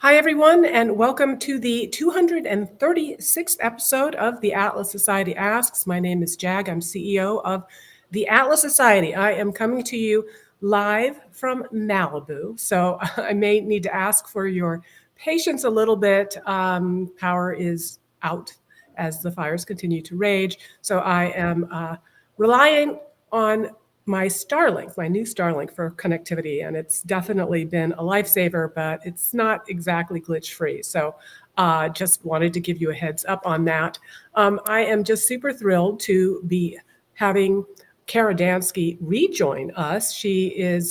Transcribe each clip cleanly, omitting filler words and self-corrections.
Hi, everyone, and welcome to the 236th episode of the Atlas Society Asks. My name is Jag. I'm CEO of the Atlas Society. I am coming to you live from Malibu, so I may need to ask for your patience a little bit. Power is out as the fires continue to rage, so I am relying on my Starlink, my new Starlink for connectivity, and it's definitely been a lifesaver, but it's not exactly glitch free. So just wanted to give you a heads up on that. I am just super thrilled to be having Kara Dansky rejoin us. She is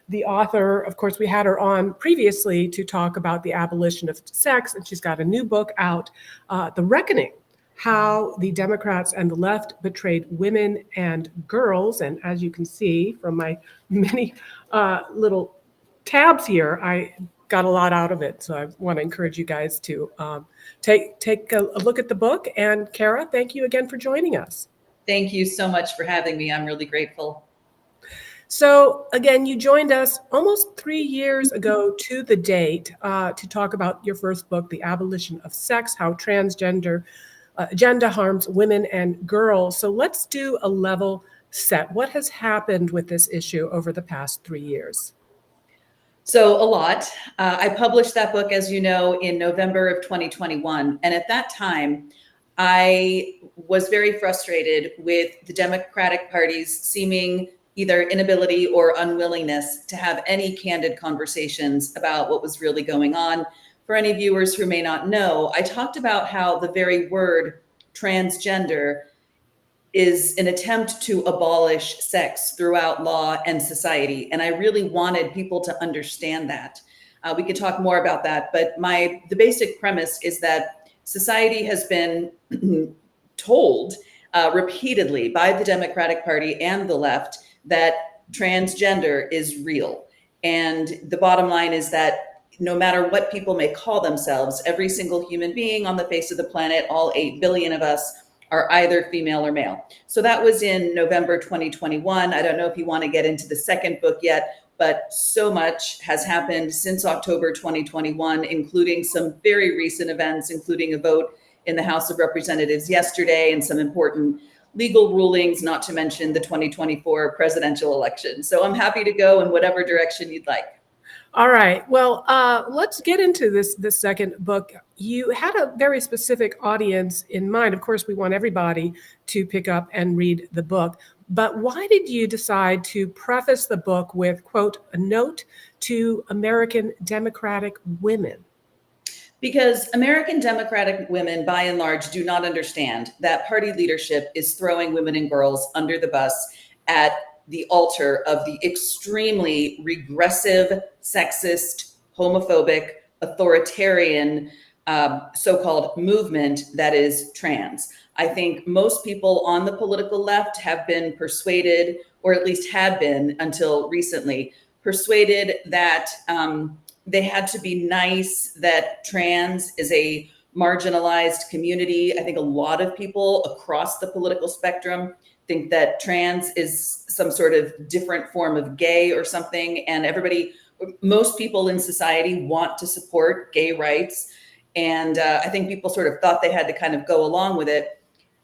the author. Of course, we had her on previously to talk about the abolition of sex, and she's got a new book out, The Reckoning: How the Democrats and the Left Betrayed Women and Girls. And as you can see from my many little tabs here, I got a lot out of it. So I want to encourage you guys to take a look at the book. And Kara, thank you again for joining us. Thank you so much for having me. I'm really grateful. So again, you joined us almost 3 years ago to the date to talk about your first book, The Abolition of Sex: How Transgender Agenda Harms Women and Girls. So let's do a level set. What has happened with this issue over the past 3 years? So a lot. I published that book, as you know, in November of 2021. And at that time, I was very frustrated with the Democratic Party's seeming either inability or unwillingness to have any candid conversations about what was really going on. For any viewers who may not know, I talked about how the very word transgender is an attempt to abolish sex throughout law and society. And I really wanted people to understand that. We could talk more about that, but the basic premise is that society has been told repeatedly by the Democratic Party and the left that transgender is real. And the bottom line is that no matter what people may call themselves, every single human being on the face of the planet, all 8 billion of us, are either female or male. So that was in November 2021. I don't know if you want to get into the second book yet, but so much has happened since October 2021, including some very recent events, including a vote in the House of Representatives yesterday and some important legal rulings, not to mention the 2024 presidential election. So I'm happy to go in whatever direction you'd like. All right. Well, let's get into this second book. You had a very specific audience in mind. Of course, we want everybody to pick up and read the book. But why did you decide to preface the book with, quote, a note to American Democratic women? Because American Democratic women, by and large, do not understand that party leadership is throwing women and girls under the bus at the altar of the extremely regressive, sexist, homophobic, authoritarian so-called movement that is trans. I think most people on the political left have been persuaded, or at least had been until recently, persuaded that they had to be nice, that trans is a marginalized community. I think a lot of people across the political spectrum think that trans is some sort of different form of gay or something. And most people in society want to support gay rights. And I think people sort of thought they had to kind of go along with it,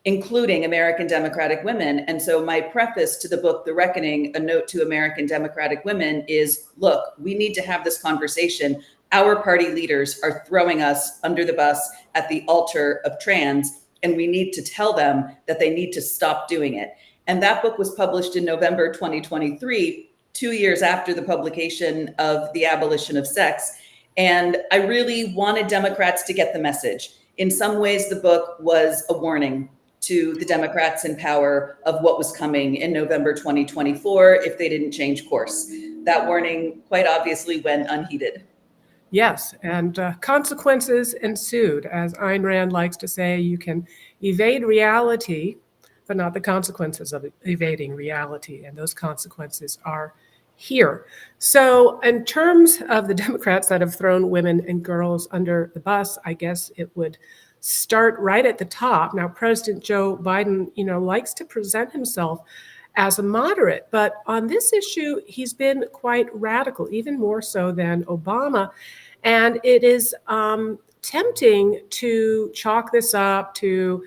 including American Democratic women. And so my preface to the book, The Reckoning, a note to American Democratic women is, look, we need to have this conversation. Our party leaders are throwing us under the bus at the altar of trans, and we need to tell them that they need to stop doing it. And that book was published in November 2023, 2 years after the publication of The Abolition of Sex. And I really wanted Democrats to get the message. In some ways, the book was a warning to the Democrats in power of what was coming in November 2024 if they didn't change course. That warning quite obviously went unheeded. Yes, and consequences ensued. As Ayn Rand likes to say, you can evade reality, but not the consequences of evading reality. And those consequences are here. So in terms of the Democrats that have thrown women and girls under the bus, I guess it would start right at the top. Now, President Joe Biden, likes to present himself as a moderate, but on this issue, he's been quite radical, even more so than Obama. And it is tempting to chalk this up to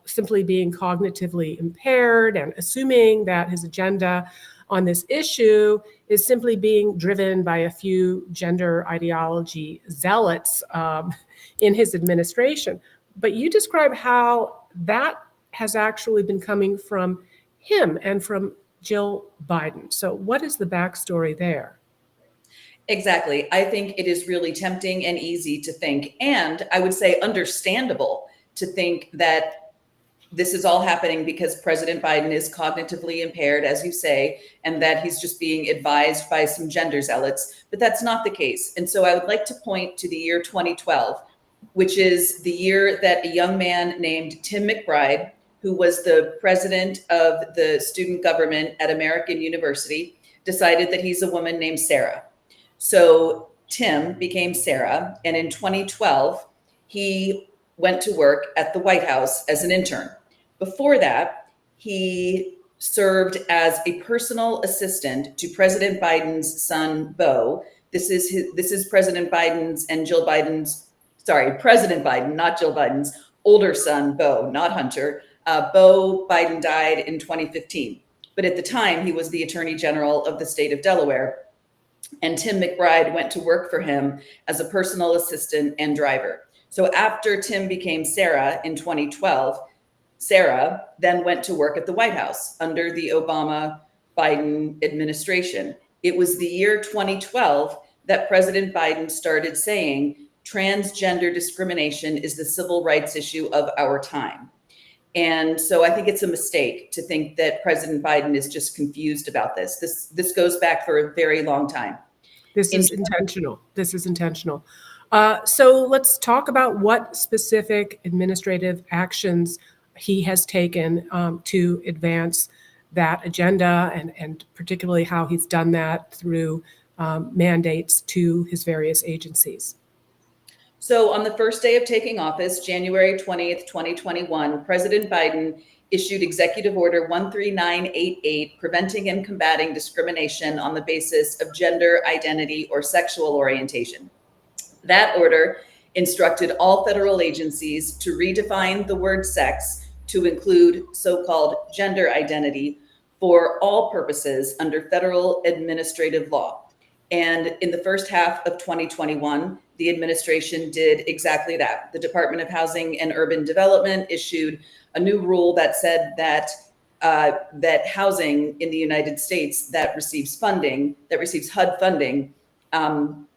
simply being cognitively impaired and assuming that his agenda on this issue is simply being driven by a few gender ideology zealots in his administration. But you describe how that has actually been coming from him and from Jill Biden. So what is the backstory there? Exactly. I think it is really tempting and easy to think, and I would say understandable to think that this is all happening because President Biden is cognitively impaired, as you say, and that he's just being advised by some gender zealots. But that's not the case. And so I would like to point to the year 2012, which is the year that a young man named Tim McBride, who was the president of the student government at American University, decided that he's a woman named Sarah. So Tim became Sarah, and in 2012, he went to work at the White House as an intern. Before that, he served as a personal assistant to President Biden's son, Beau. This is President Biden's and Jill Biden's, sorry, President Biden, not Jill Biden's older son, Beau, not Hunter. Beau Biden died in 2015, but at the time he was the Attorney General of the state of Delaware. And Tim McBride went to work for him as a personal assistant and driver. So after Tim became Sarah in 2012, Sarah then went to work at the White House under the Obama-Biden administration. It was the year 2012 that President Biden started saying transgender discrimination is the civil rights issue of our time. And so I think it's a mistake to think that President Biden is just confused about this. This goes back for a very long time. This is intentional. This is intentional. So let's talk about what specific administrative actions he has taken to advance that agenda, and particularly how he's done that through mandates to his various agencies. So on the first day of taking office, January 20th, 2021, President Biden issued Executive Order 13988, preventing and combating discrimination on the basis of gender identity or sexual orientation. That order instructed all federal agencies to redefine the word sex to include so-called gender identity for all purposes under federal administrative law. And in the first half of 2021, the administration did exactly that. The Department of Housing and Urban Development issued a new rule that said that that housing in the United States that receives funding, that receives HUD funding,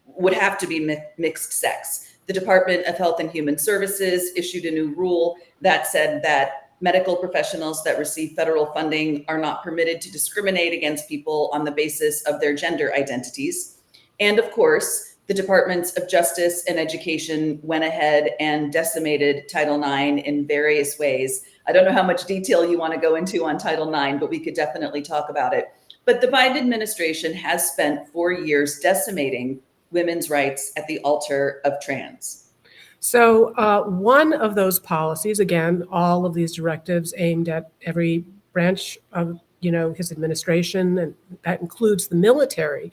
would have to be mixed sex. The Department of Health and Human Services issued a new rule that said that medical professionals that receive federal funding are not permitted to discriminate against people on the basis of their gender identities. And of course, the Departments of Justice and Education went ahead and decimated Title IX in various ways. I don't know how much detail you want to go into on Title IX, but we could definitely talk about it. But the Biden administration has spent 4 years decimating women's rights at the altar of trans. So one of those policies, again, all of these directives aimed at every branch of his administration, and that includes the military,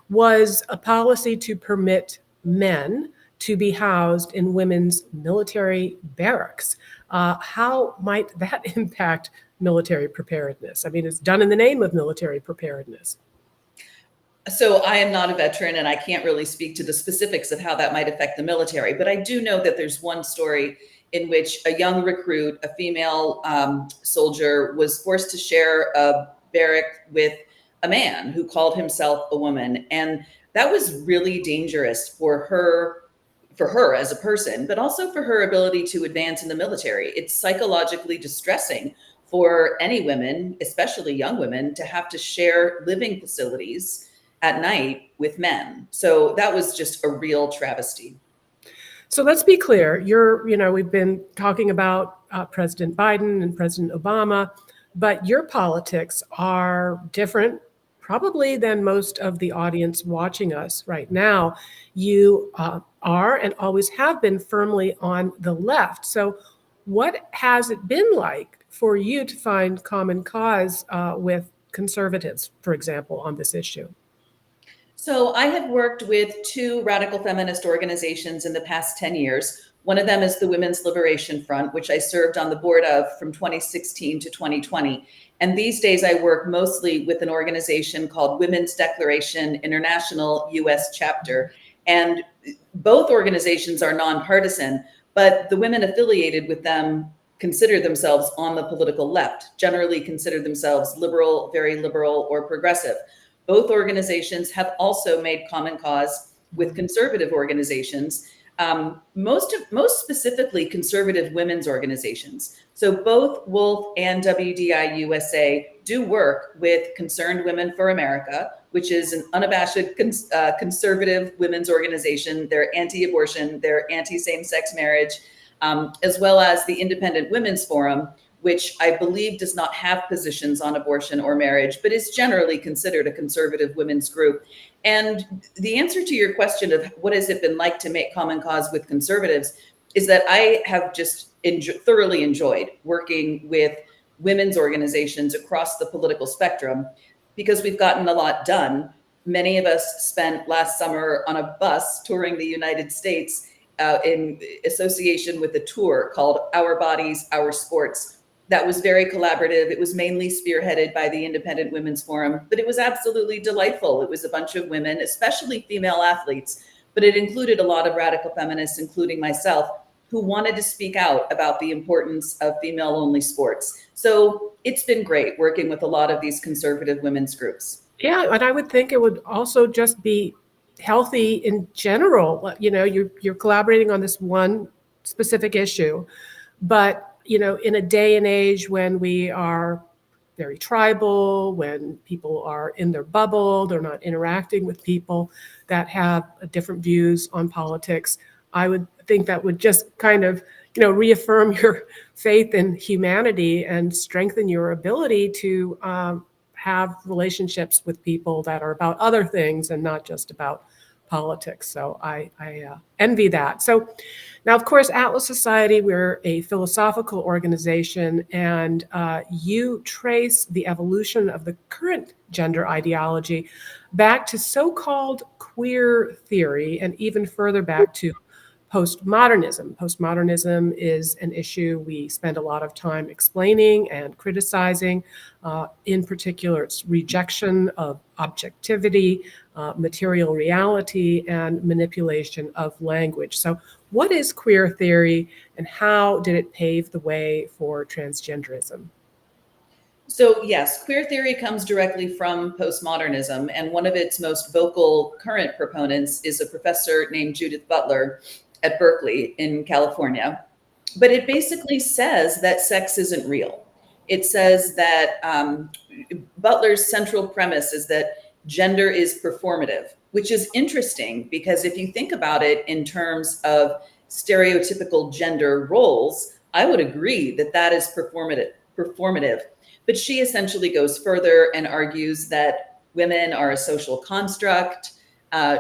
was a policy to permit men to be housed in women's military barracks. How might that impact military preparedness? I mean, it's done in the name of military preparedness. So I am not a veteran and I can't really speak to the specifics of how that might affect the military, but I do know that there's one story in which a young recruit, a female soldier, was forced to share a barrack with a man who called himself a woman. And that was really dangerous for her as a person, but also for her ability to advance in the military. It's psychologically distressing for any women, especially young women, to have to share living facilities at night with men. So that was just a real travesty. So let's be clear. We've been talking about President Biden and President Obama, but your politics are different probably than most of the audience watching us right now. You are and always have been firmly on the left. So what has it been like for you to find common cause with conservatives, for example, on this issue? So I have worked with two radical feminist organizations in the past 10 years. One of them is the Women's Liberation Front, which I served on the board of from 2016 to 2020. And these days I work mostly with an organization called Women's Declaration International US Chapter. And both organizations are nonpartisan, but the women affiliated with them consider themselves on the political left, generally consider themselves liberal, very liberal, or progressive. Both organizations have also made common cause with conservative organizations, most specifically conservative women's organizations. So both Wolf and WDI USA do work with Concerned Women for America, which is an unabashed conservative women's organization. They're anti-abortion, they're anti-same-sex marriage, as well as the Independent Women's Forum, which I believe does not have positions on abortion or marriage, but is generally considered a conservative women's group. And the answer to your question of what has it been like to make common cause with conservatives is that I have just thoroughly enjoyed working with women's organizations across the political spectrum because we've gotten a lot done. Many of us spent last summer on a bus touring the United States in association with a tour called Our Bodies, Our Sports. That was very collaborative. It was mainly spearheaded by the Independent Women's Forum, but it was absolutely delightful. It was a bunch of women, especially female athletes, but it included a lot of radical feminists, including myself, who wanted to speak out about the importance of female-only sports. So it's been great working with a lot of these conservative women's groups. Yeah, and I would think it would also just be healthy in general. You know, you're collaborating on this one specific issue, but you know, in a day and age when we are very tribal, when people are in their bubble, they're not interacting with people that have different views on politics, I would think that would just kind of, you know, reaffirm your faith in humanity and strengthen your ability to have relationships with people that are about other things and not just about politics. So I envy that. So now, of course, Atlas Society, we're a philosophical organization, and you trace the evolution of the current gender ideology back to so-called queer theory and even further back to postmodernism. Postmodernism is an issue we spend a lot of time explaining and criticizing. In particular, its rejection of objectivity, material reality, and manipulation of language. So what is queer theory and how did it pave the way for transgenderism? So yes, queer theory comes directly from postmodernism, and one of its most vocal current proponents is a professor named Judith Butler at Berkeley in California. But it basically says that sex isn't real. It says that Butler's central premise is that gender is performative, which is interesting because if you think about it in terms of stereotypical gender roles, I would agree that that is performative. But she essentially goes further and argues that women are a social construct.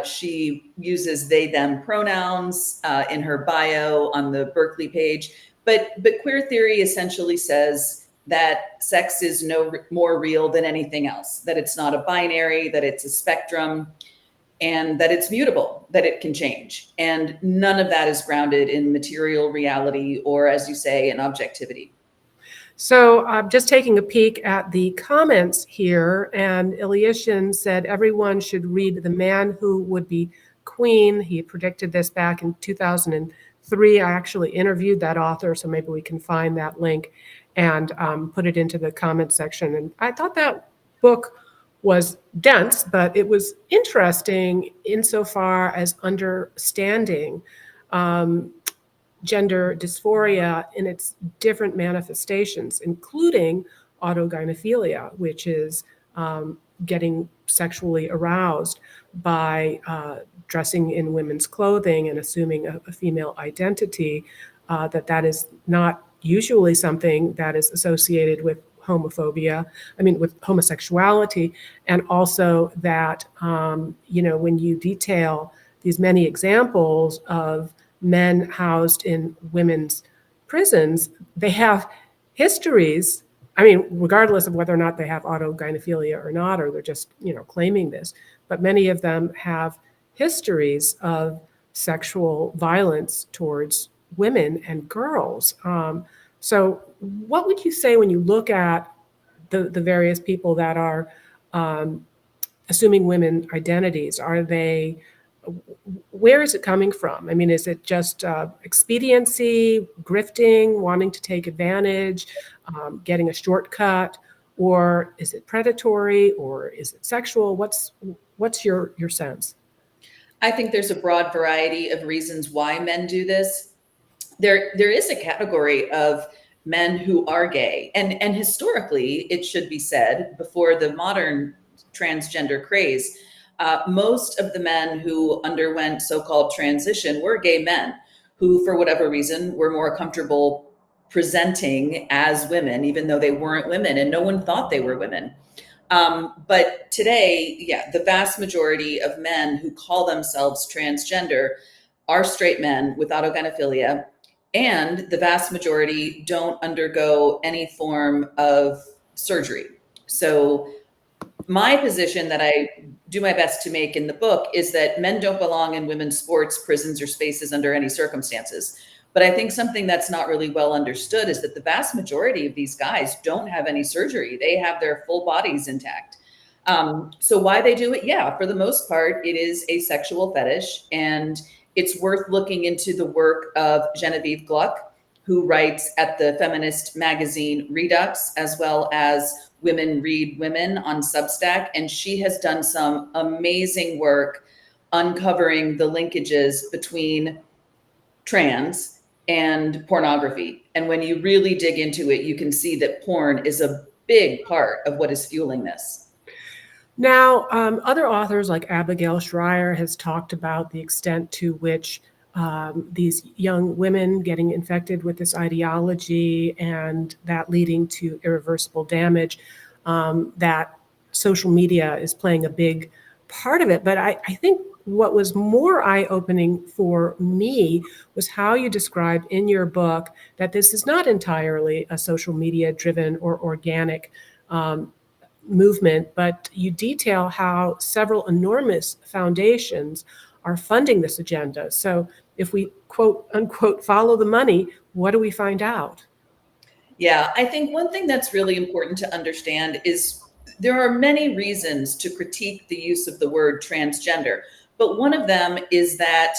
She uses they, them pronouns in her bio on the Berkeley page. But queer theory essentially says that sex is no more real than anything else, that it's not a binary, that it's a spectrum, and that it's mutable, that it can change. And none of that is grounded in material reality or, as you say, in objectivity. So I'm just taking a peek at the comments here, and Ilyushin said everyone should read The Man Who Would Be Queen. He predicted this back in 2003. I actually interviewed that author, so maybe we can find that link and put it into the comment section. And I thought that book was dense, but it was interesting insofar as understanding gender dysphoria in its different manifestations, including autogynephilia, which is getting sexually aroused by dressing in women's clothing and assuming a female identity, that is not usually something that is associated with homophobia, with homosexuality, and also that, when you detail these many examples of men housed in women's prisons, they have histories I mean, regardless of whether or not they have autogynephilia or not, or they're just, claiming this, but many of them have histories of sexual violence towards women and girls. So what would you say when you look at the various people that are assuming women identities? Where is it coming from? I mean, is it just expediency, grifting, wanting to take advantage, getting a shortcut, or is it predatory, or is it sexual? What's your sense? I think there's a broad variety of reasons why men do this. There is a category of men who are gay, and historically, it should be said, before the modern transgender craze, most of the men who underwent so-called transition were gay men who, for whatever reason, were more comfortable presenting as women, even though they weren't women, and no one thought they were women. But today, the vast majority of men who call themselves transgender are straight men with autogynephilia, and the vast majority don't undergo any form of surgery. So my position that I do my best to make in the book is that men don't belong in women's sports, prisons, or spaces under any circumstances. But I think something that's not really well understood is that the vast majority of these guys don't have any surgery. They have their full bodies intact. So why they do it? Yeah, for the most part, it is a sexual fetish. And it's worth looking into the work of Genevieve Gluck, who writes at the feminist magazine Redux, as well as Women Read Women on Substack. And she has done some amazing work uncovering the linkages between trans and pornography. And when you really dig into it, you can see that porn is a big part of what is fueling this. Now, other authors like Abigail Shrier has talked about the extent to which these young women getting infected with this ideology and that leading to irreversible damage, that social media is playing a big part of it. But I think what was more eye-opening for me was how you describe in your book that this is not entirely a social media driven or organic movement, but you detail how several enormous foundations are funding this agenda. So if we quote unquote follow the money, what do we find out? Yeah, I think one thing that's really important to understand is there are many reasons to critique the use of the word transgender, but one of them is that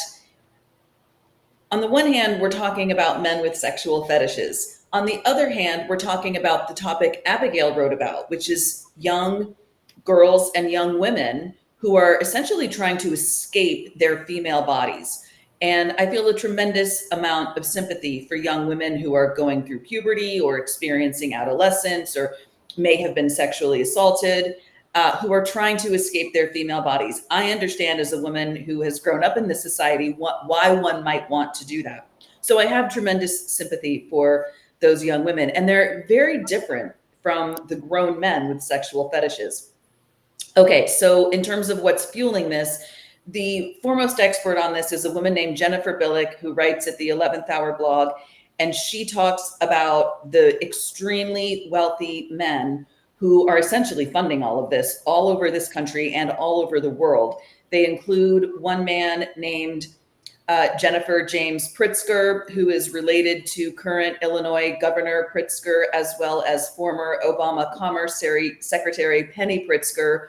on the one hand, we're talking about men with sexual fetishes. On the other hand, we're talking about the topic Abigail wrote about, which is young girls and young women who are essentially trying to escape their female bodies. And I feel a tremendous amount of sympathy for young women who are going through puberty or experiencing adolescence or may have been sexually assaulted, who are trying to escape their female bodies. I understand as a woman who has grown up in this society why one might want to do that. So I have tremendous sympathy for those young women, and they're very different from the grown men with sexual fetishes. Okay, so in terms of what's fueling this, the foremost expert on this is a woman named Jennifer Billick, who writes at the 11th Hour blog, and she talks about the extremely wealthy men who are essentially funding all of this all over this country and all over the world. They include one man named Jennifer James Pritzker, who is related to current Illinois Governor Pritzker, as well as former Obama Commerce Secretary Penny Pritzker,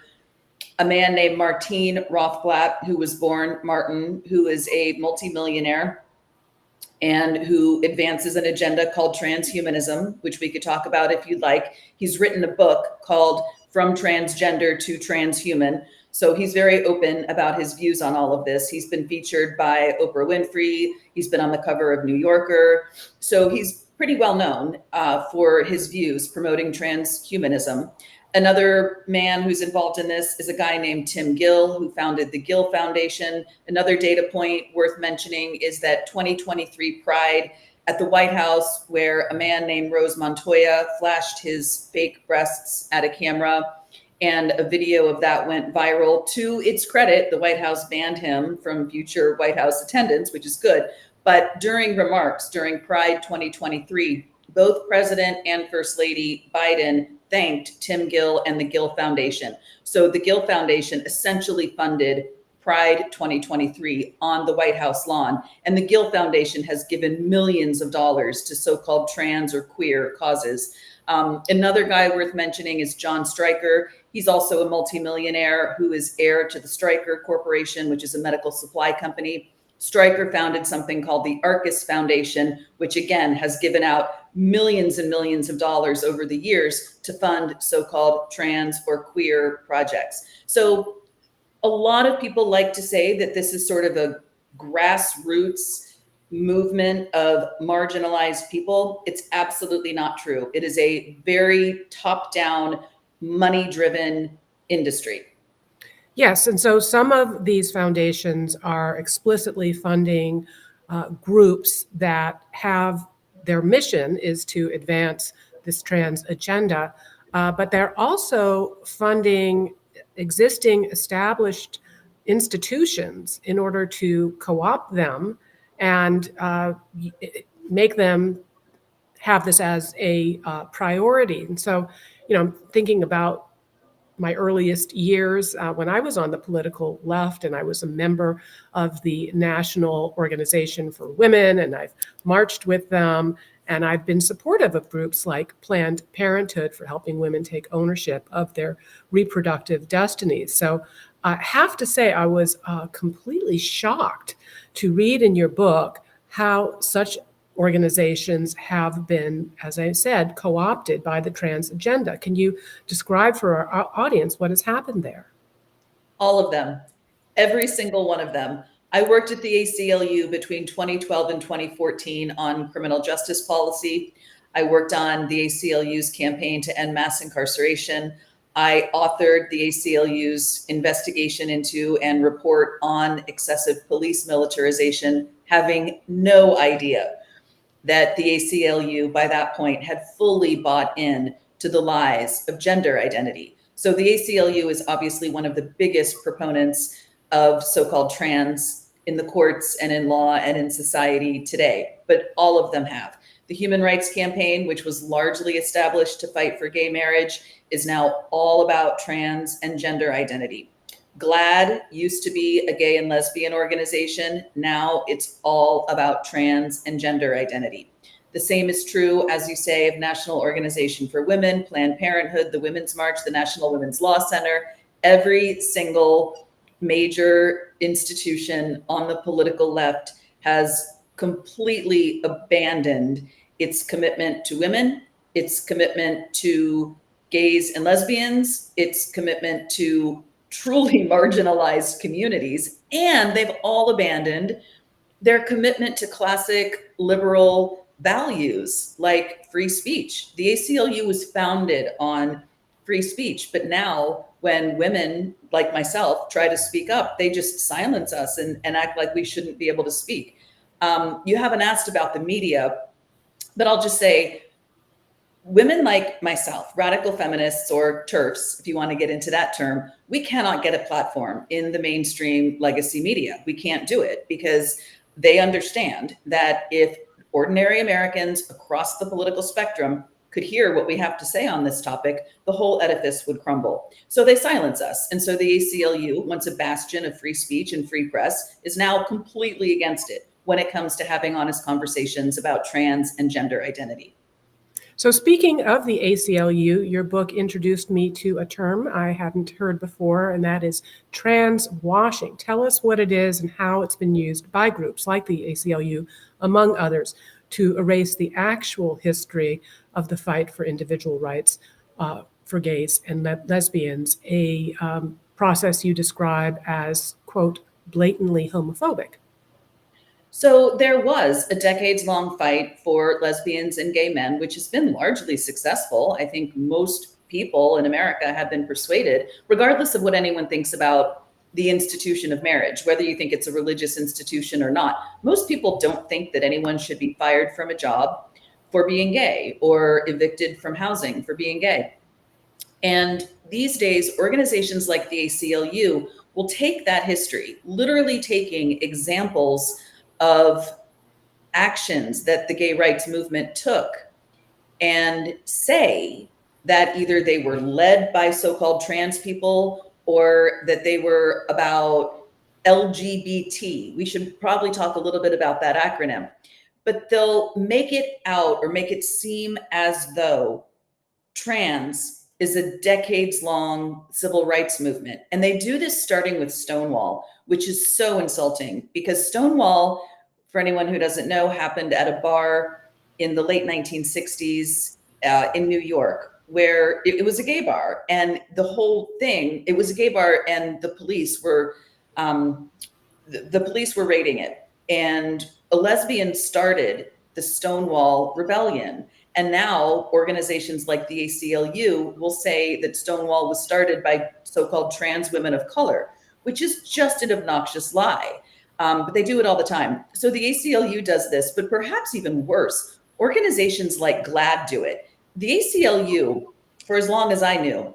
a man named Martine Rothblatt, who was born Martin, who is a multimillionaire and who advances an agenda called transhumanism, which we could talk about if you'd like. He's written a book called From Transgender to Transhuman. So he's very open about his views on all of this. He's been featured by Oprah Winfrey. He's been on the cover of New Yorker. So he's pretty well known for his views promoting transhumanism. Another man who's involved in this is a guy named Tim Gill, who founded the Gill Foundation. Another data point worth mentioning is that 2023 Pride at the White House, where a man named Rose Montoya flashed his fake breasts at a camera, and a video of that went viral. To its credit, the White House banned him from future White House attendance, which is good. But during remarks during Pride 2023, both President and First Lady Biden thanked Tim Gill and the Gill Foundation. So the Gill Foundation essentially funded Pride 2023 on the White House lawn. And the Gill Foundation has given millions of dollars to so-called trans or queer causes. Another guy worth mentioning is John Stryker. He's also a multimillionaire who is heir to the Stryker Corporation, which is a medical supply company. Stryker founded something called the Arcus Foundation, which again has given out millions and millions of dollars over the years to fund so-called trans or queer projects. So a lot of people like to say that this is sort of a grassroots movement of marginalized people. It's absolutely not true. It is a very top-down, money-driven industry. Yes, and so some of these foundations are explicitly funding groups that have their mission is to advance this trans agenda, but they're also funding existing established institutions in order to co-opt them and make them have this as a priority. And so, I'm thinking about my earliest years when I was on the political left, and I was a member of the National Organization for Women, and I've marched with them, and I've been supportive of groups like Planned Parenthood for helping women take ownership of their reproductive destinies. So I have to say I was completely shocked to read in your book how such organizations have been, as I said, co-opted by the trans agenda. Can you describe for our audience what has happened there? All of them, every single one of them. I worked at the ACLU between 2012 and 2014 on criminal justice policy. I worked on the ACLU's campaign to end mass incarceration. I authored the ACLU's investigation into and report on excessive police militarization, having no idea that the ACLU by that point had fully bought in to the lies of gender identity. So the ACLU is obviously one of the biggest proponents of so-called trans in the courts and in law and in society today, but all of them have. The Human Rights Campaign, which was largely established to fight for gay marriage, is now all about trans and gender identity. GLAAD used to be a gay and lesbian organization. Now it's all about trans and gender identity. The same is true, as you say, of National Organization for Women, Planned Parenthood, the Women's March, the National Women's Law Center. Every single major institution on the political left has completely abandoned its commitment to women, its commitment to gays and lesbians, its commitment to truly marginalized communities, and they've all abandoned their commitment to classic liberal values like free speech. The ACLU was founded on free speech, but now when women like myself try to speak up, they just silence us and act like we shouldn't be able to speak. You haven't asked about the media, but I'll just say, women like myself, radical feminists or TERFs, if you want to get into that term, we cannot get a platform in the mainstream legacy media. We can't do it because they understand that if ordinary Americans across the political spectrum could hear what we have to say on this topic, the whole edifice would crumble. So they silence us. And so the ACLU, once a bastion of free speech and free press, is now completely against it when it comes to having honest conversations about trans and gender identity. So speaking of the ACLU, your book introduced me to a term I hadn't heard before, and that is transwashing. Tell us what it is and how it's been used by groups like the ACLU, among others, to erase the actual history of the fight for individual rights for gays and lesbians, a process you describe as, quote, blatantly homophobic. So there was a decades-long fight for lesbians and gay men, which has been largely successful. I think most people in America have been persuaded, regardless of what anyone thinks about the institution of marriage, whether you think it's a religious institution or not. Most people don't think that anyone should be fired from a job for being gay or evicted from housing for being gay. And these days, organizations like the ACLU will take that history, literally taking examples of actions that the gay rights movement took and say that either they were led by so-called trans people or that they were about LGBT. We should probably talk a little bit about that acronym. But they'll make it out or make it seem as though trans is a decades-long civil rights movement. And they do this starting with Stonewall, which is so insulting because Stonewall, for anyone who doesn't know, happened at a bar in the late 1960s in New York, where it was a gay bar. And the whole thing, it was a gay bar and the police were raiding it. And a lesbian started the Stonewall Rebellion. And now organizations like the ACLU will say that Stonewall was started by so-called trans women of color, which is just an obnoxious lie. But they do it all the time. So the ACLU does this, but perhaps even worse, organizations like GLAAD do it. The ACLU, for as long as I knew,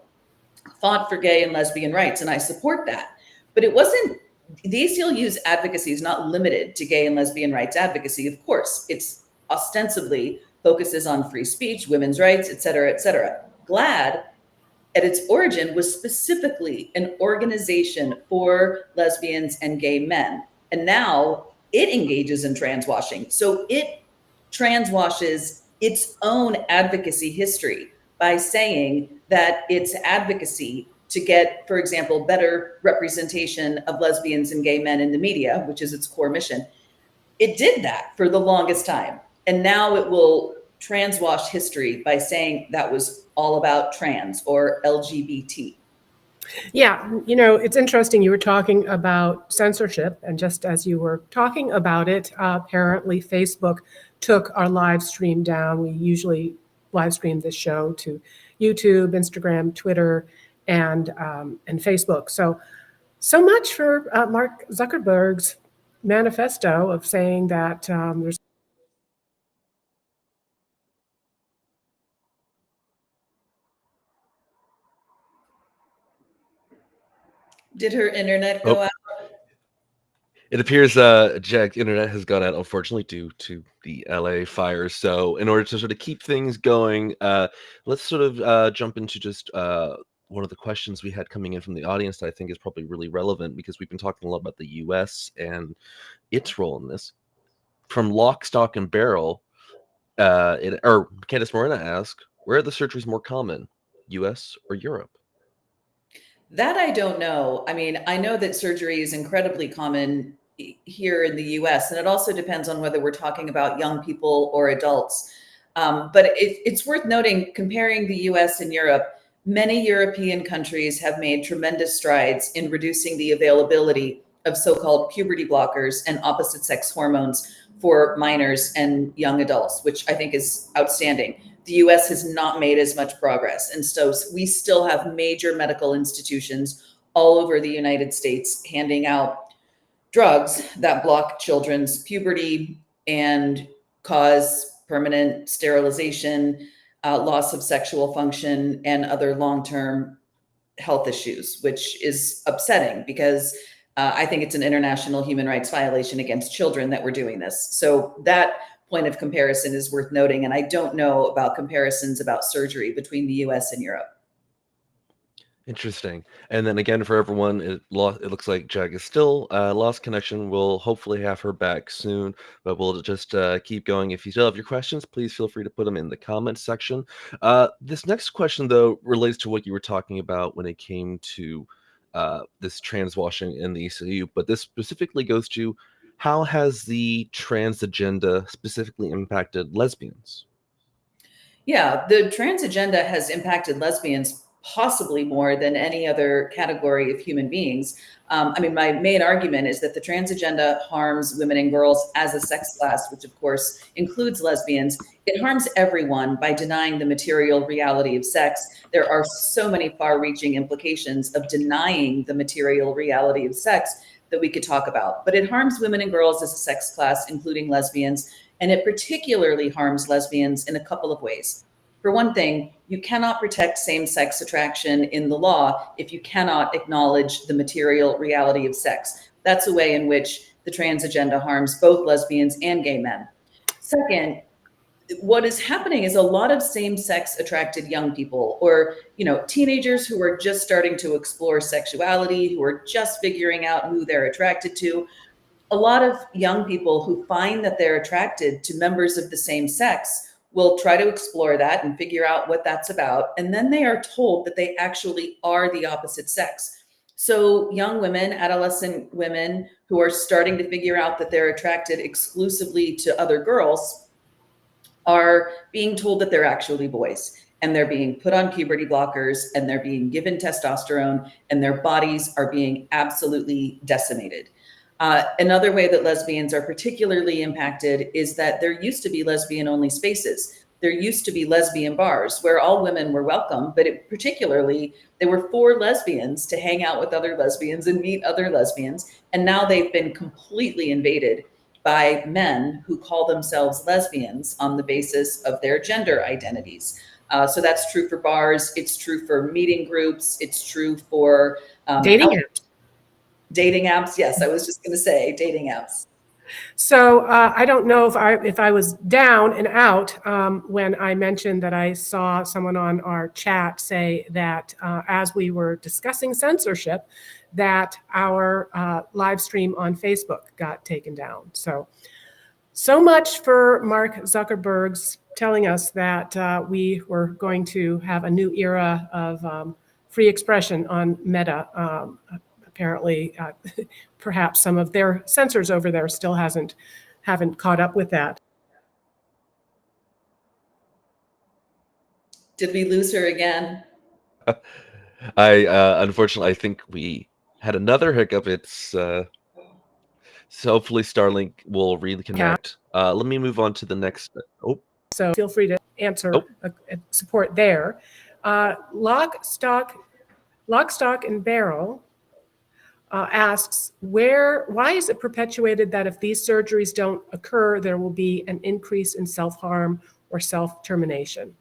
fought for gay and lesbian rights, and I support that. But it wasn't, the ACLU's advocacy is not limited to gay and lesbian rights advocacy. Of course, it's ostensibly focuses on free speech, women's rights, et cetera, et cetera. GLAAD, at its origin, was specifically an organization for lesbians and gay men. And now it engages in transwashing. So it transwashes its own advocacy history by saying that its advocacy to get, for example, better representation of lesbians and gay men in the media, which is its core mission, it did that for the longest time. And now it will transwash history by saying that was all about trans or LGBT. Yeah, you know, it's interesting. You were talking about censorship, and just as you were talking about it, apparently Facebook took our live stream down. We usually live stream this show to YouTube, Instagram, Twitter, and Facebook. So much for Mark Zuckerberg's manifesto of saying that there's. Did her internet go out? It appears Jack's internet has gone out, unfortunately, due to the LA fires. So in order to sort of keep things going, let's sort of jump into just one of the questions we had coming in from the audience that I think is probably really relevant because we've been talking a lot about the US and its role in this. From Lock, Stock, and Barrel, Candace Morena asked, where are the surgeries more common, US or Europe? That I don't know. I mean, I know that surgery is incredibly common here in the US, and it also depends on whether we're talking about young people or adults. But it's worth noting, comparing the US and Europe, many European countries have made tremendous strides in reducing the availability of so-called puberty blockers and opposite sex hormones for minors and young adults, which I think is outstanding. The US has not made as much progress. And so we still have major medical institutions all over the United States handing out drugs that block children's puberty and cause permanent sterilization, loss of sexual function, and other long-term health issues, which is upsetting because I think it's an international human rights violation against children that we're doing this. So that point of comparison is worth noting. And I don't know about comparisons about surgery between the US and Europe. Interesting. And then again, for everyone, it looks like Jag is still lost connection. We'll hopefully have her back soon, but we'll just keep going. If you still have your questions, please feel free to put them in the comments section. This next question, though, relates to what you were talking about when it came to this transwashing in the ECU, but this specifically goes to how has the trans agenda specifically impacted lesbians? Yeah, the trans agenda has impacted lesbians possibly more than any other category of human beings. I mean, my main argument is that the trans agenda harms women and girls as a sex class, which of course includes lesbians. It harms everyone by denying the material reality of sex. There are so many far-reaching implications of denying the material reality of sex that we could talk about. But it harms women and girls as a sex class, including lesbians, and it particularly harms lesbians in a couple of ways. For one thing, you cannot protect same-sex attraction in the law if you cannot acknowledge the material reality of sex. That's a way in which the trans agenda harms both lesbians and gay men. Second, what is happening is a lot of same-sex attracted young people, or teenagers who are just starting to explore sexuality, who are just figuring out who they're attracted to. A lot of young people who find that they're attracted to members of the same sex will try to explore that and figure out what that's about, and then they are told that they actually are the opposite sex. So young women, adolescent women who are starting to figure out that they're attracted exclusively to other girls are being told that they're actually boys, and they're being put on puberty blockers, and they're being given testosterone, and their bodies are being absolutely decimated. Another way that lesbians are particularly impacted is that there used to be lesbian-only spaces. There used to be lesbian bars where all women were welcome, but particularly there were for lesbians to hang out with other lesbians and meet other lesbians. And now they've been completely invaded by men who call themselves lesbians on the basis of their gender identities. So that's true for bars. It's true for meeting groups. It's true for Dating apps. Dating apps. Yes, I was just going to say dating apps. So I don't know if I was down and out when I mentioned that I saw someone on our chat say that as we were discussing censorship, that our live stream on Facebook got taken down. So much for Mark Zuckerberg's telling us that we were going to have a new era of free expression on Meta. Apparently, perhaps some of their censors over there still haven't caught up with that. Did we lose her again? Unfortunately, I think we had another hiccup. It's so hopefully Starlink will reconnect. Let me move on to the next. So feel free to answer support there. Lock, Stock, and Barrel asks, why is it perpetuated that if these surgeries don't occur, there will be an increase in self-harm or self-termination?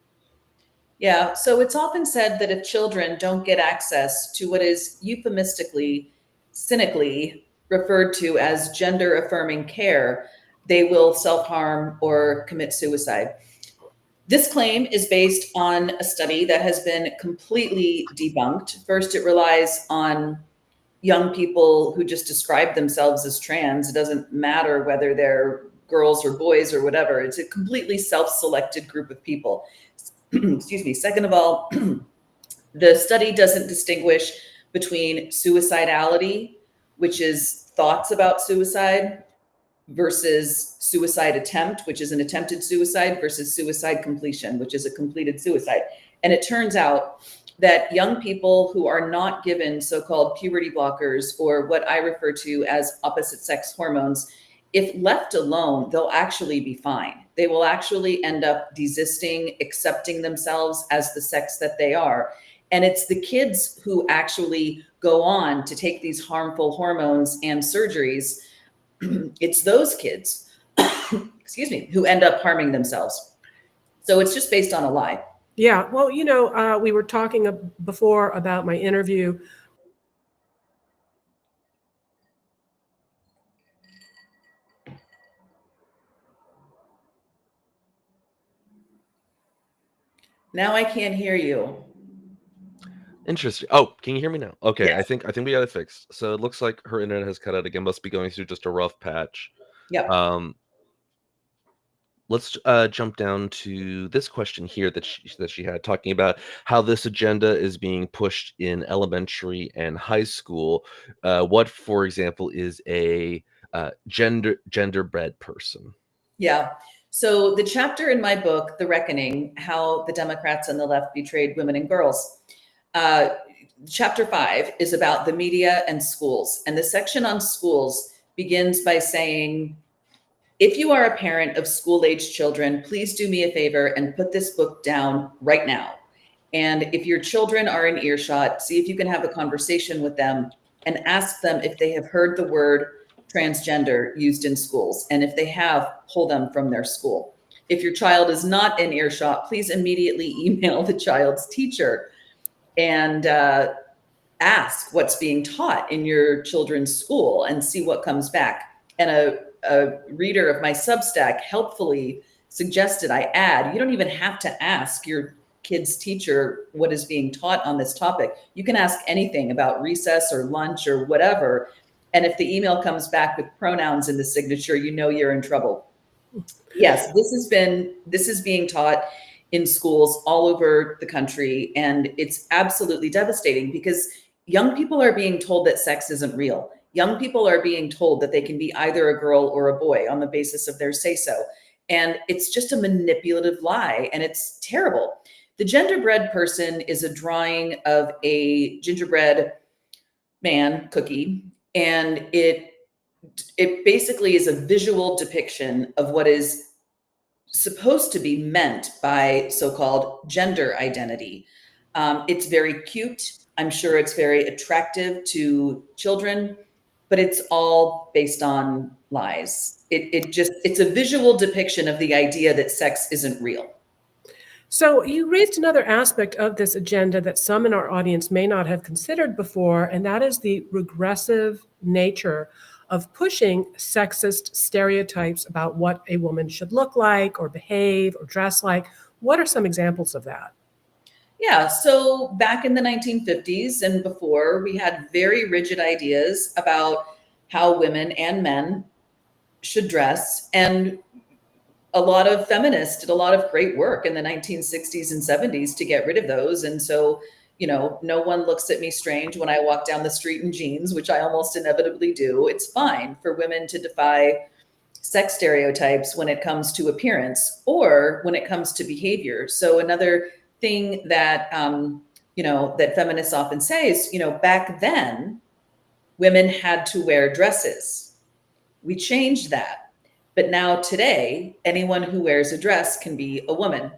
Yeah, so it's often said that if children don't get access to what is euphemistically, cynically referred to as gender-affirming care, they will self-harm or commit suicide. This claim is based on a study that has been completely debunked. First, it relies on young people who just describe themselves as trans. It doesn't matter whether they're girls or boys or whatever. It's a completely self-selected group of people. Excuse me. Second of all, the study doesn't distinguish between suicidality, which is thoughts about suicide, versus suicide attempt, which is an attempted suicide, versus suicide completion, which is a completed suicide. And it turns out that young people who are not given so-called puberty blockers, or what I refer to as opposite sex hormones, if left alone, they'll actually be fine. They will actually end up desisting, accepting themselves as the sex that they are. And it's the kids who actually go on to take these harmful hormones and surgeries. It's those kids, excuse me, who end up harming themselves. So it's just based on a lie. Yeah, well, we were talking before about my interview. Now I can't hear you. Interesting. Oh, can you hear me now? Okay, Yes. I think we got it fixed. So it looks like her internet has cut out again. Must be going through just a rough patch. Yep. Let's jump down to this question here that she had, talking about how this agenda is being pushed in elementary and high school. What, for example, is a gender-bred person? Yeah. So the chapter in my book, The Reckoning, How the Democrats and the Left Betrayed Women and Girls, chapter 5 is about the media and schools. And the section on schools begins by saying, if you are a parent of school-aged children, please do me a favor and put this book down right now. And if your children are in earshot, see if you can have a conversation with them and ask them if they have heard the word transgender used in schools. And if they have, pull them from their school. If your child is not in earshot, please immediately email the child's teacher and ask what's being taught in your children's school and see what comes back. And a reader of my Substack helpfully suggested I add, you don't even have to ask your kid's teacher what is being taught on this topic. You can ask anything about recess or lunch or whatever. And if the email comes back with pronouns in the signature, you know you're in trouble. Yes, this is being taught in schools all over the country, and it's absolutely devastating because young people are being told that sex isn't real. Young people are being told that they can be either a girl or a boy on the basis of their say-so. And it's just a manipulative lie, and it's terrible. The genderbread person is a drawing of a gingerbread man cookie, and it basically is a visual depiction of what is supposed to be meant by so-called gender identity. It's very cute. I'm sure it's very attractive to children, but it's all based on lies. It's a visual depiction of the idea that sex isn't real. So you raised another aspect of this agenda that some in our audience may not have considered before, and that is the regressive nature of pushing sexist stereotypes about what a woman should look like or behave or dress like. What are some examples of that? Yeah, so back in the 1950s and before, we had very rigid ideas about how women and men should dress. And a lot of feminists did a lot of great work in the 1960s and 70s to get rid of those. And so, you know, no one looks at me strange when I walk down the street in jeans, which I almost inevitably do. It's fine for women to defy sex stereotypes when it comes to appearance or when it comes to behavior. So another thing that, that feminists often say is, back then, women had to wear dresses. We changed that. But now today, anyone who wears a dress can be a woman.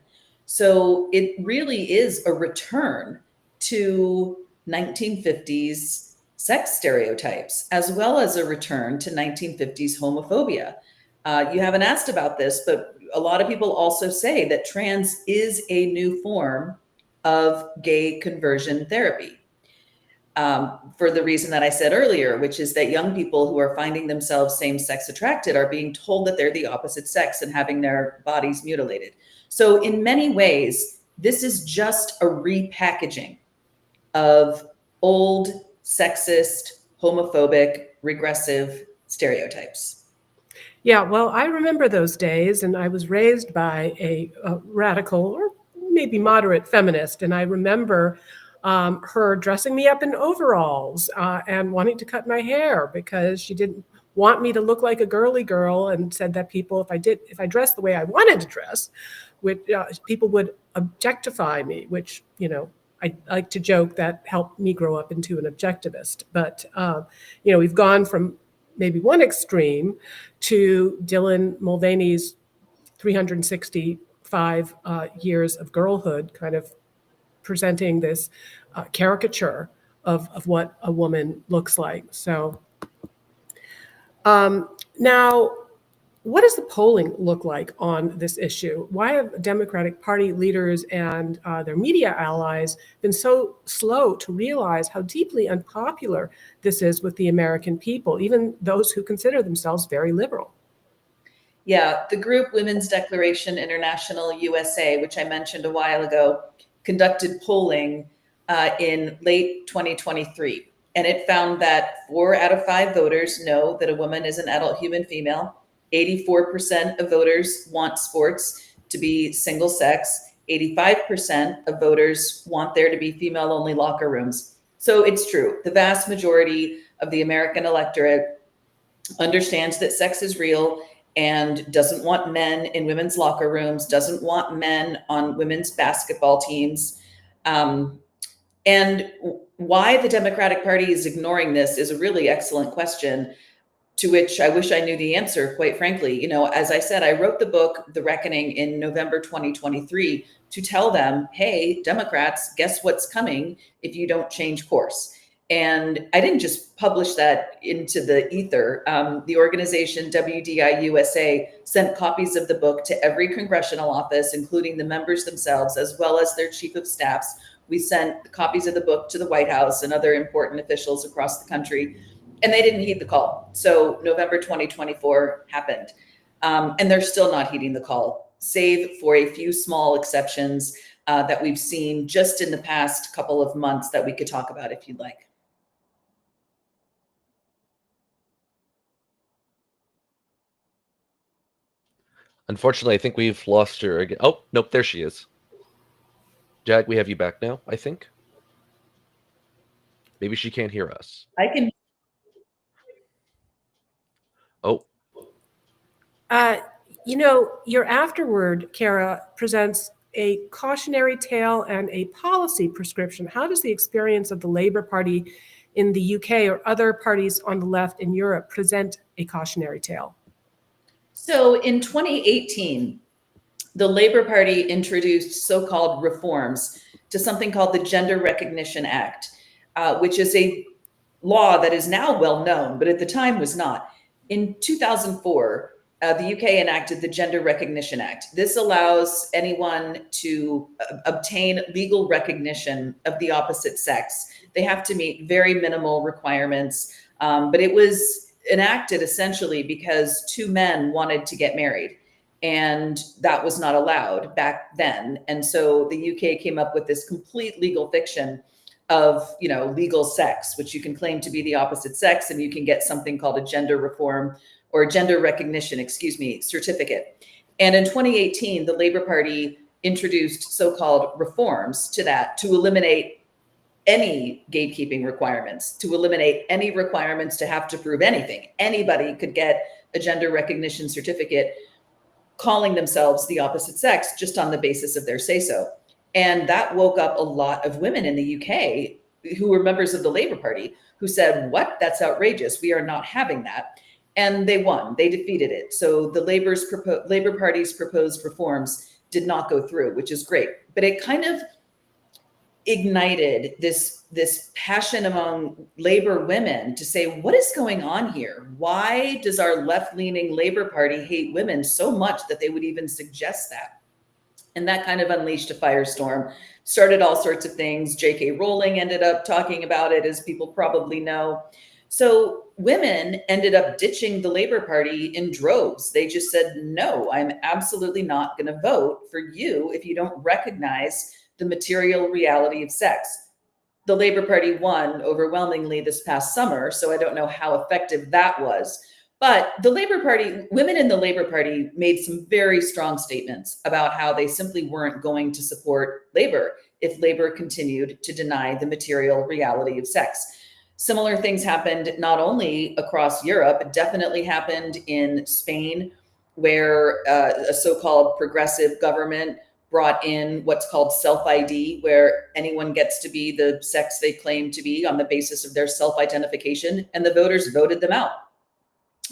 So it really is a return to 1950s sex stereotypes, as well as a return to 1950s homophobia. You haven't asked about this, but a lot of people also say that trans is a new form of gay conversion therapy. For the reason that I said earlier, which is that young people who are finding themselves same-sex attracted are being told that they're the opposite sex and having their bodies mutilated. So in many ways, this is just a repackaging of old, sexist, homophobic, regressive stereotypes. Yeah, well, I remember those days, and I was raised by a radical or maybe moderate feminist, and I remember her dressing me up in overalls and wanting to cut my hair because she didn't want me to look like a girly girl, and said that people, if I dressed the way I wanted to dress, people would objectify me, which, I like to joke that helped me grow up into an objectivist. But, we've gone from maybe one extreme to Dylan Mulvaney's 365 years of girlhood, kind of presenting this caricature of what a woman looks like. So now, what does the polling look like on this issue? Why have Democratic Party leaders and their media allies been so slow to realize how deeply unpopular this is with the American people, even those who consider themselves very liberal? Yeah, the group Women's Declaration International USA, which I mentioned a while ago, conducted polling in late 2023. And it found that 4 out of 5 voters know that a woman is an adult human female. 84% of voters want sports to be single sex. 85% of voters want there to be female-only locker rooms. So it's true. The vast majority of the American electorate understands that sex is real and doesn't want men in women's locker rooms, doesn't want men on women's basketball teams. And why the Democratic Party is ignoring this is a really excellent question, to which I wish I knew the answer, quite frankly. As I said, I wrote the book, The Reckoning, in November 2023 to tell them, hey, Democrats, guess what's coming if you don't change course? And I didn't just publish that into the ether. The organization WDI USA sent copies of the book to every congressional office, including the members themselves, as well as their chief of staffs. We sent copies of the book to the White House and other important officials across the country, and they didn't heed the call. So November 2024 happened, and they're still not heeding the call. save for a few small exceptions that we've seen just in the past couple of months that we could talk about if you'd like. Unfortunately, I think we've lost her again. Oh, nope, there she is. Jag, we have you back now, I think. Maybe she can't hear us. I can. Oh. Your afterword, Kara, presents a cautionary tale and a policy prescription. How does the experience of the Labour Party in the UK or other parties on the left in Europe present a cautionary tale? So in 2018, the Labour Party introduced so-called reforms to something called the Gender Recognition Act, which is a law that is now well known, but at the time was not. In 2004, the UK enacted the Gender Recognition Act. This allows anyone to obtain legal recognition of the opposite sex. They have to meet very minimal requirements, but it was enacted essentially because two men wanted to get married, and that was not allowed back then. And so the UK came up with this complete legal fiction of, legal sex, which you can claim to be the opposite sex, and you can get something called a gender reform or gender recognition, certificate. And in 2018, the Labour Party introduced so-called reforms to that to eliminate any gatekeeping requirements, to eliminate any requirements to have to prove anything. Anybody could get a gender recognition certificate calling themselves the opposite sex just on the basis of their say-so. And that woke up a lot of women in the UK who were members of the Labour Party who said, what? That's outrageous. We are not having that. And they won. They defeated it. So the Labour Party's proposed reforms did not go through, which is great. But it kind of ignited this passion among Labour women to say, what is going on here? Why does our left-leaning Labour Party hate women so much that they would even suggest that? And that kind of unleashed a firestorm, started all sorts of things. J.K. Rowling ended up talking about it, as people probably know. So women ended up ditching the Labour Party in droves. They just said, no, I'm absolutely not going to vote for you if you don't recognize the material reality of sex. The Labour Party won overwhelmingly this past summer, so I don't know how effective that was. But the Labour Party, women in the Labour Party made some very strong statements about how they simply weren't going to support Labour if Labour continued to deny the material reality of sex. Similar things happened not only across Europe, it definitely happened in Spain, where a so-called progressive government brought in what's called self-ID, where anyone gets to be the sex they claim to be on the basis of their self-identification, and the voters voted them out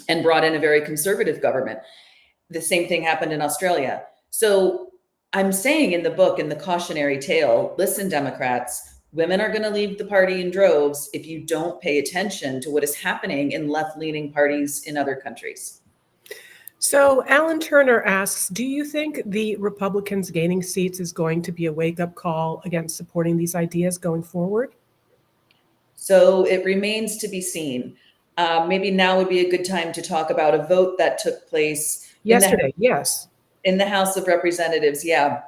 and brought in a very conservative government. The same thing happened in Australia. So I'm saying in the book, in the cautionary tale, listen, Democrats, women are going to leave the party in droves if you don't pay attention to what is happening in left-leaning parties in other countries. So Alan Turner asks, do you think the Republicans gaining seats is going to be a wake-up call against supporting these ideas going forward? So it remains to be seen. Maybe now would be a good time to talk about a vote that took place yesterday, in the House of Representatives. Yeah.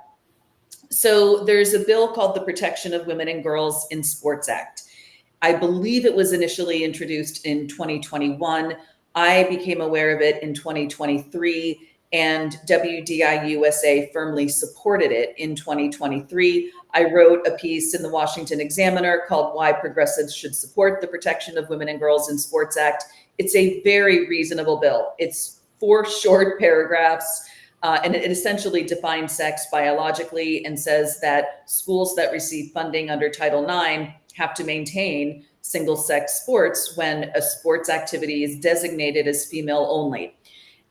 So there's a bill called the Protection of Women and Girls in Sports Act. I believe it was initially introduced in 2021. I became aware of it in 2023, and WDI USA firmly supported it in 2023. I wrote a piece in the Washington Examiner called Why Progressives Should Support the Protection of Women and Girls in Sports Act. It's a very reasonable bill. It's 4 short paragraphs, and it essentially defines sex biologically and says that schools that receive funding under Title IX have to maintain single-sex sports when a sports activity is designated as female only.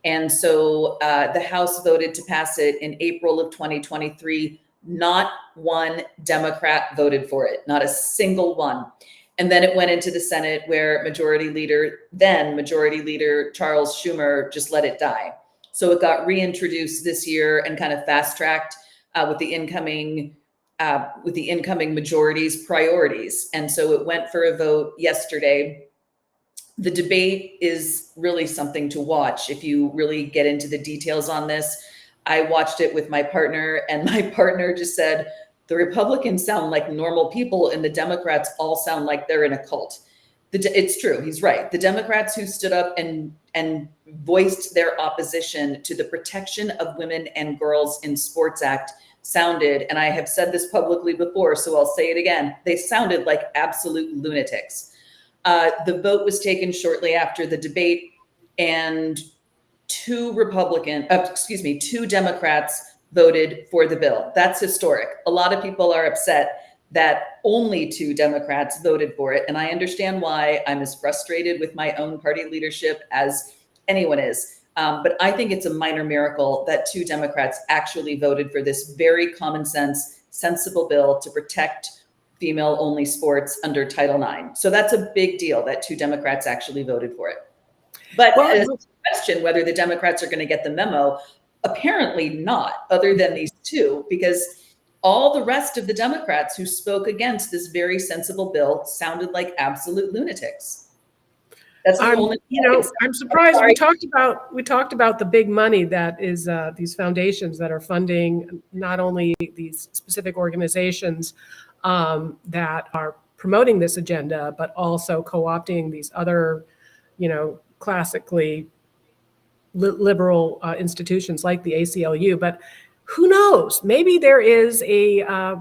And so the House voted to pass it in April of 2023. Not one Democrat voted for it, not a single one. And then it went into the Senate, where Majority Leader Charles Schumer just let it die. So it got reintroduced this year and kind of fast-tracked with the incoming majority's priorities. And so it went for a vote yesterday. The debate is really something to watch if you really get into the details on this. I watched it with my partner, and my partner just said, the Republicans sound like normal people and the Democrats all sound like they're in a cult. It's true. He's right. The Democrats who stood up and voiced their opposition to the Protection of Women and Girls in Sports Act sounded, and I have said this publicly before, so I'll say it again, they sounded like absolute lunatics. The vote was taken shortly after the debate, and two Democrats voted for the bill. That's historic. A lot of people are upset that only two Democrats voted for it. And I understand why. I'm as frustrated with my own party leadership as anyone is. But I think it's a minor miracle that two Democrats actually voted for this very common sense, sensible bill to protect female-only sports under Title IX. So that's a big deal that two Democrats actually voted for it. But as a question whether the Democrats are going to get the memo, apparently not, other than these two, because all the rest of the Democrats who spoke against this very sensible bill sounded like absolute lunatics. That's the only. I'm surprised. We talked about the big money that is these foundations that are funding not only these specific organizations that are promoting this agenda, but also co-opting these other, classically liberal institutions like the ACLU. But who knows? Maybe there is a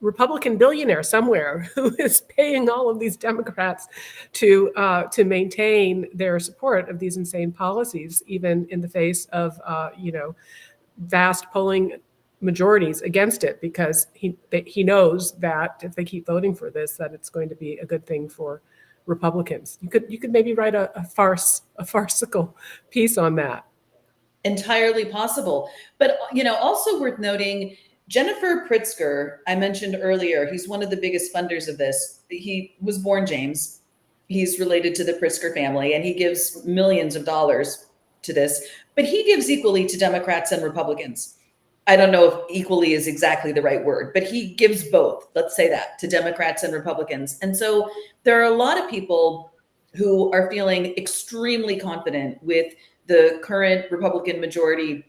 Republican billionaire somewhere who is paying all of these Democrats to maintain their support of these insane policies, even in the face of vast polling majorities against it, because he knows that if they keep voting for this, that it's going to be a good thing for Republicans. You could maybe write a farcical piece on that. Entirely possible. But, also worth noting, Jennifer Pritzker, I mentioned earlier, he's one of the biggest funders of this. He was born James. He's related to the Pritzker family, and he gives millions of dollars to this, but he gives equally to Democrats and Republicans. I don't know if equally is exactly the right word, but he gives both, let's say that, to Democrats and Republicans. And so there are a lot of people who are feeling extremely confident with the current Republican majority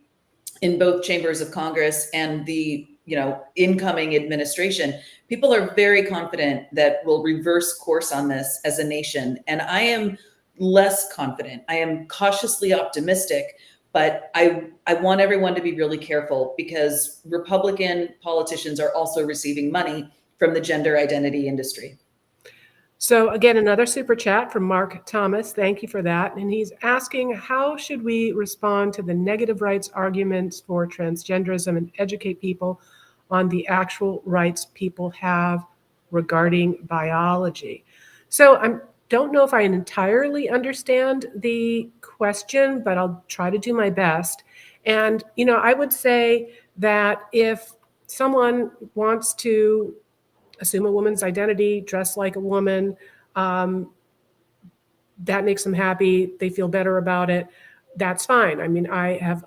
in both chambers of Congress and the incoming administration. People are very confident that we'll reverse course on this as a nation. And I am less confident. I am cautiously optimistic, but I want everyone to be really careful, because Republican politicians are also receiving money from the gender identity industry. So again, another super chat from Mark Thomas. Thank you for that. And he's asking, how should we respond to the negative rights arguments for transgenderism and educate people on the actual rights people have regarding biology? So I don't know if I entirely understand the question, but I'll try to do my best. And, I would say that if someone wants to assume a woman's identity, dress like a woman, that makes them happy, they feel better about it, that's fine. I mean, I have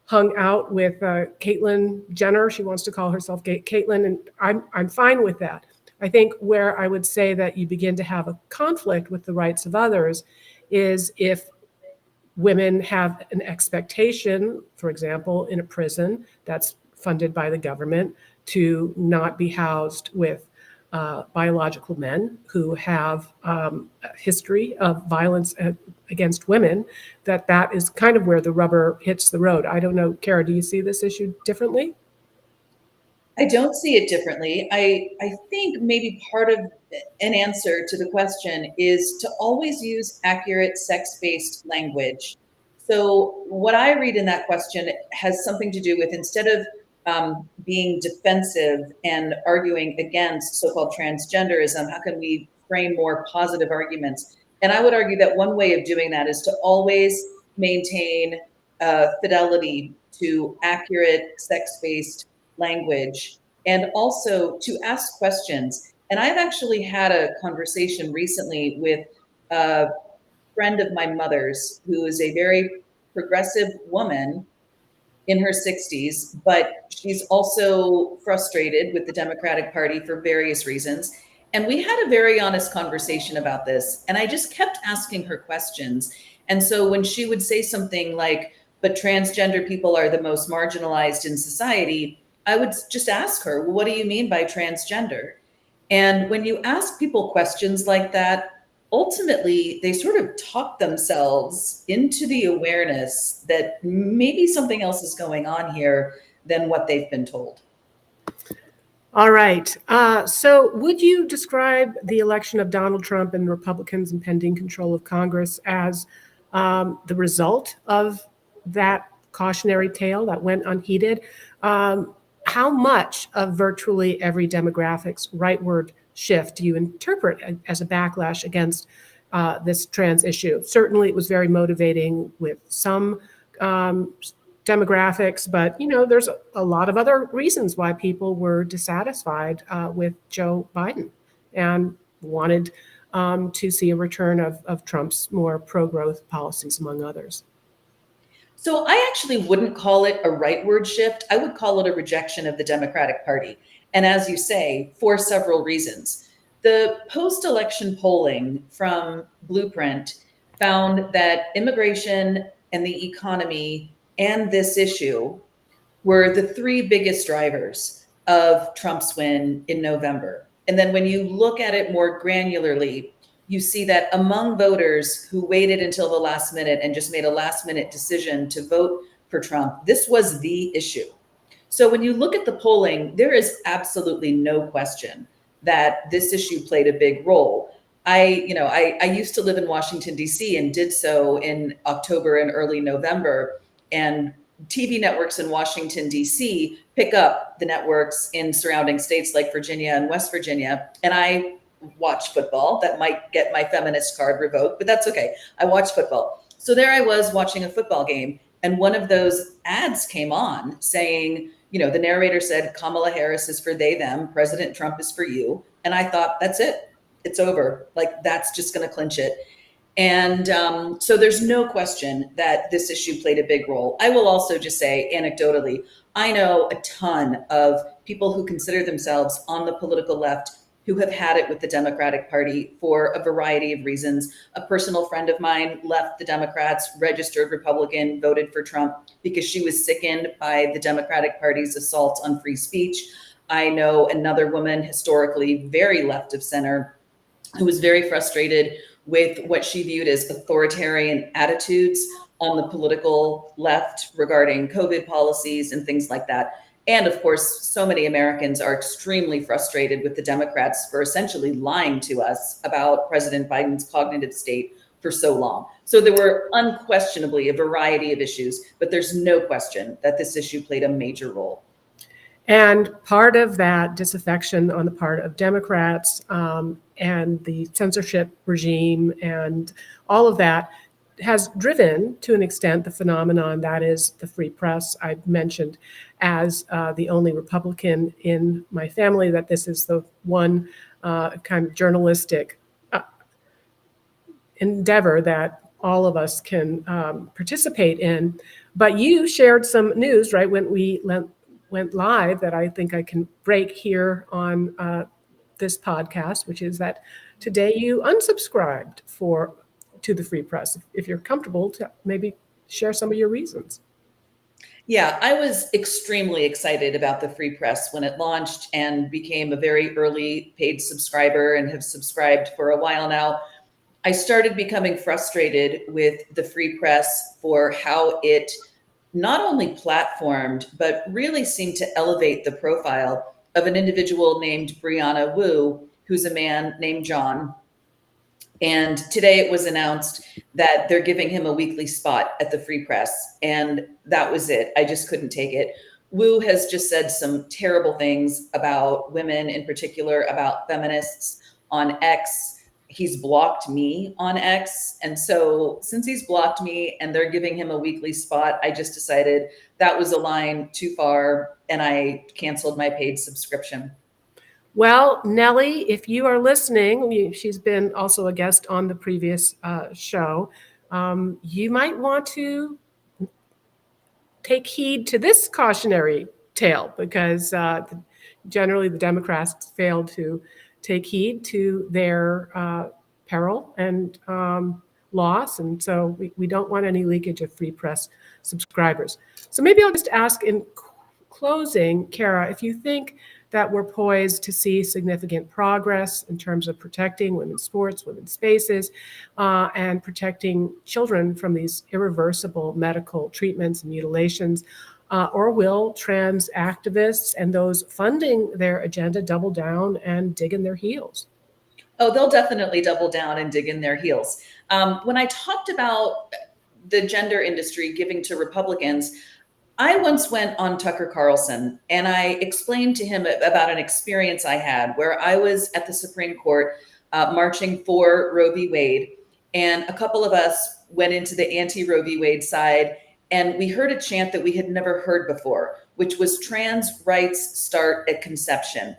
hung out with Caitlyn Jenner. She wants to call herself Caitlyn, and I'm fine with that. I think where I would say that you begin to have a conflict with the rights of others is if women have an expectation, for example, in a prison that's funded by the government, to not be housed with biological men who have a history of violence against women, that is kind of where the rubber hits the road. I don't know, Kara, do you see this issue differently? I don't see it differently. I think maybe part of an answer to the question is to always use accurate sex-based language. So what I read in that question has something to do with, instead of being defensive and arguing against so-called transgenderism, how can we frame more positive arguments? And I would argue that one way of doing that is to always maintain fidelity to accurate sex-based language, and also to ask questions. And I've actually had a conversation recently with a friend of my mother's who is a very progressive woman in her 60s, but she's also frustrated with the Democratic Party for various reasons. And we had a very honest conversation about this. And I just kept asking her questions. And so when she would say something like, but transgender people are the most marginalized in society, I would just ask her, well, what do you mean by transgender? And when you ask people questions like that, ultimately they sort of talk themselves into the awareness that maybe something else is going on here than what they've been told. All right. So would you describe the election of Donald Trump and Republicans' impending control of Congress as the result of that cautionary tale that went unheeded? How much of virtually every demographic's rightward shift do you interpret as a backlash against this trans issue? Certainly, it was very motivating with some demographics, but there's a lot of other reasons why people were dissatisfied with Joe Biden and wanted to see a return of Trump's more pro-growth policies, among others. So I actually wouldn't call it a rightward shift. I would call it a rejection of the Democratic Party. And as you say, for several reasons. The post-election polling from Blueprint found that immigration and the economy and this issue were the three biggest drivers of Trump's win in November. And then when you look at it more granularly, you see that among voters who waited until the last minute and just made a last minute decision to vote for Trump, this was the issue. So when you look at the polling, there is absolutely no question that this issue played a big role. I used to live in Washington, D.C. and did so in October and early November. And TV networks in Washington, D.C. pick up the networks in surrounding states like Virginia and West Virginia. And I watch football. That might get my feminist card revoked, but that's okay. I watch football. So there I was watching a football game, and one of those ads came on saying, the narrator said, Kamala Harris is for they, them, President Trump is for you. And I thought, that's it. It's over. Like, that's just going to clinch it. And so there's no question that this issue played a big role. I will also just say, anecdotally, I know a ton of people who consider themselves on the political left who have had it with the Democratic Party for a variety of reasons. A personal friend of mine left the Democrats, registered Republican, voted for Trump because she was sickened by the Democratic Party's assault on free speech. I know another woman, historically very left of center, who was very frustrated with what she viewed as authoritarian attitudes on the political left regarding COVID policies and things like that. And of course, so many Americans are extremely frustrated with the Democrats for essentially lying to us about President Biden's cognitive state for so long. So there were unquestionably a variety of issues, but there's no question that this issue played a major role. And part of that disaffection on the part of Democrats and the censorship regime and all of that has driven, to an extent, the phenomenon that is the free press. I mentioned as the only Republican in my family that this is the one kind of journalistic endeavor that all of us can participate in. But you shared some news, right, when we went live that I think I can break here on this podcast, which is that today you unsubscribed to the free press. If you're comfortable to maybe share some of your reasons. Yeah, I was extremely excited about the free press when it launched and became a very early paid subscriber and have subscribed for a while now. I started becoming frustrated with the free press for how it not only platformed, but really seemed to elevate the profile of an individual named Brianna Wu, who's a man named John. And today it was announced that they're giving him a weekly spot at the free press. And that was it. I just couldn't take it. Wu has just said some terrible things about women, in particular about feminists on X. He's blocked me on X. And so since he's blocked me and they're giving him a weekly spot, I just decided that was a line too far and I canceled my paid subscription. Well, Nellie, if you are listening, she's been also a guest on the previous show. You might want to take heed to this cautionary tale because generally the Democrats failed to take heed to their peril. And loss. And so we don't want any leakage of free press subscribers. So maybe I'll just ask in closing, Kara, if you think that we're poised to see significant progress in terms of protecting women's sports, women's spaces, and protecting children from these irreversible medical treatments and mutilations, or will trans activists and those funding their agenda double down and dig in their heels? Oh, they'll definitely double down and dig in their heels. When I talked about the gender industry giving to Republicans, I once went on Tucker Carlson and I explained to him about an experience I had where I was at the Supreme Court marching for Roe v. Wade. And a couple of us went into the anti-Roe v. Wade side, and we heard a chant that we had never heard before, which was trans rights start at conception.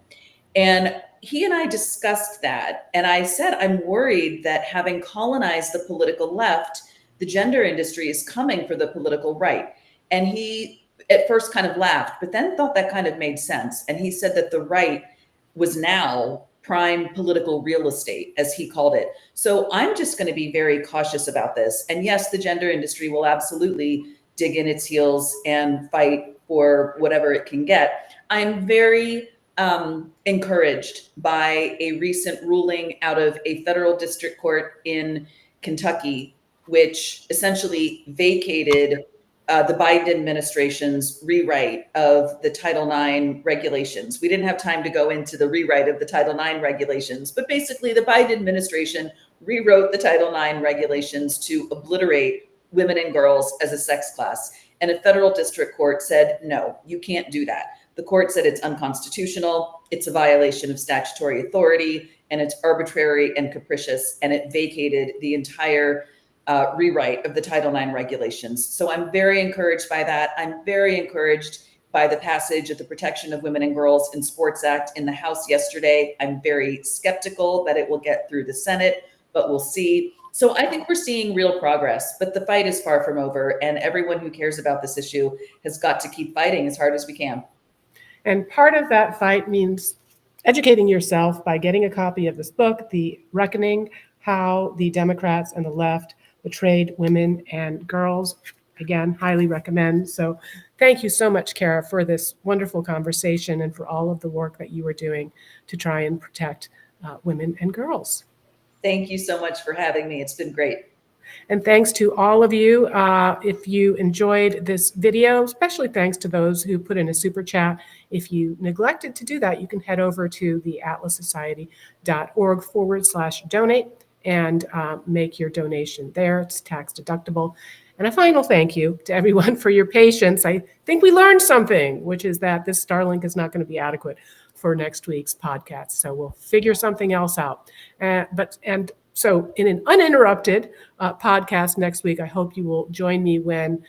And he and I discussed that. And I said, I'm worried that having colonized the political left, the gender industry is coming for the political right. And he at first kind of laughed, but then thought that kind of made sense. And he said that the right was now prime political real estate, as he called it. So I'm just going to be very cautious about this. And yes, the gender industry will absolutely dig in its heels and fight for whatever it can get. I'm very encouraged by a recent ruling out of a federal district court in Kentucky, which essentially vacated the Biden administration's rewrite of the Title IX regulations. We didn't have time to go into the rewrite of the Title IX regulations, but basically the Biden administration rewrote the Title IX regulations to obliterate women and girls as a sex class. And a federal district court said, no, you can't do that. The court said it's unconstitutional, it's a violation of statutory authority, and it's arbitrary and capricious, and it vacated the entire rewrite of the Title IX regulations. So I'm very encouraged by that. I'm very encouraged by the passage of the Protection of Women and Girls in Sports Act in the House yesterday. I'm very skeptical that it will get through the Senate, but we'll see. So I think we're seeing real progress, but the fight is far from over, and everyone who cares about this issue has got to keep fighting as hard as we can. And part of that fight means educating yourself by getting a copy of this book, The Reckoning: How the Democrats and the Left Betrayed Women and Girls. Again, highly recommend. So thank you so much, Kara, for this wonderful conversation and for all of the work that you are doing to try and protect women and girls. Thank you so much for having me. It's been great. And thanks to all of you. If you enjoyed this video, especially thanks to those who put in a super chat. If you neglected to do that, you can head over to theatlassociety.org/donate and make your donation there. It's tax deductible. And a final thank you to everyone for your patience. I think we learned something, which is that this Starlink is not going to be adequate for next week's podcast. So we'll figure something else out. So in an uninterrupted podcast next week, I hope you will join me when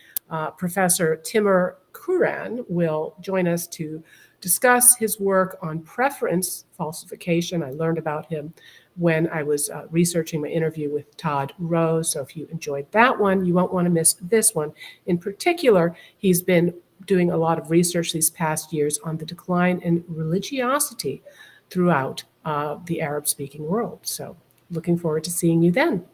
Professor Timur Kuran will join us to discuss his work on preference falsification. I learned about him when I was researching my interview with Todd Rose. So if you enjoyed that one, you won't want to miss this one. In particular, he's been doing a lot of research these past years on the decline in religiosity throughout the Arab-speaking world. So looking forward to seeing you then.